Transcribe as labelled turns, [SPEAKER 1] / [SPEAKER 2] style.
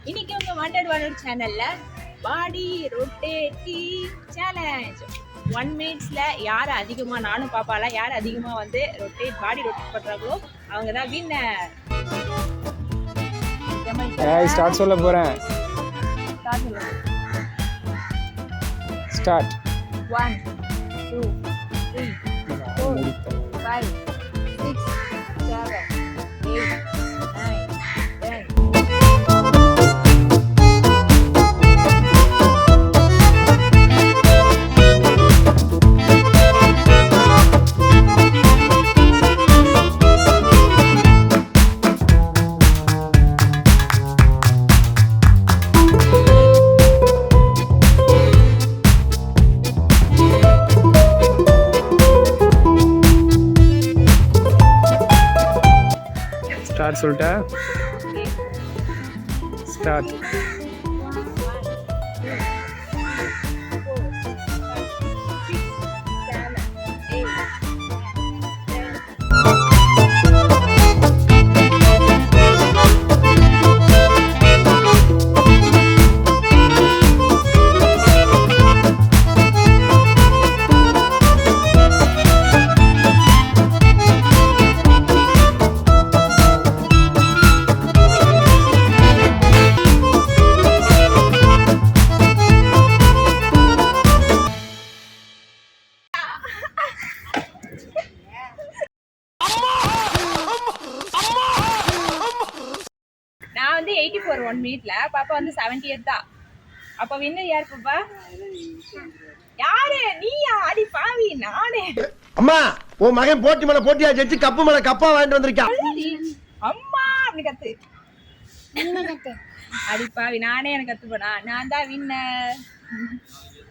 [SPEAKER 1] இன்னைக்கு உங்க wanted wanted சேனல்ல பாடி ரொட்டேட்டிங் சேலஞ்ச் 1 மினிட்ஸ்ல யார் அதிகமா, நானும் பாப்பால யார் அதிகமா வந்து பாடி ரொட்டேட் பண்றாங்களோ அவங்க தான் வின்னர்.
[SPEAKER 2] ஸ்டார்ட் சொல்ல போறேன். ஸ்டார்ட்.
[SPEAKER 1] 1 2 3 4 5 6 7 8
[SPEAKER 2] ஸ்டார்ட் சொல்லிட்டா? ஸ்டார்ட்.
[SPEAKER 1] நான் வந்து 84 1 மினிட்ல, பாப்பா வந்து 78 தான். அப்ப வின்னர் யார் பாப்பா? யாரு? நீயா? அடி பாவி, நானே.
[SPEAKER 3] அம்மா, உன் மகன் போட்டி மேல போட்டியா ஜெயிச்சு கப்பு மேல கப்பா வாங்கிட்டு வந்திருக்கான்.
[SPEAKER 1] அம்மா அப்படி கத்து. அடி பாவி, நானே எனக்கு கத்து போனா. நான் தான் வின்னர்.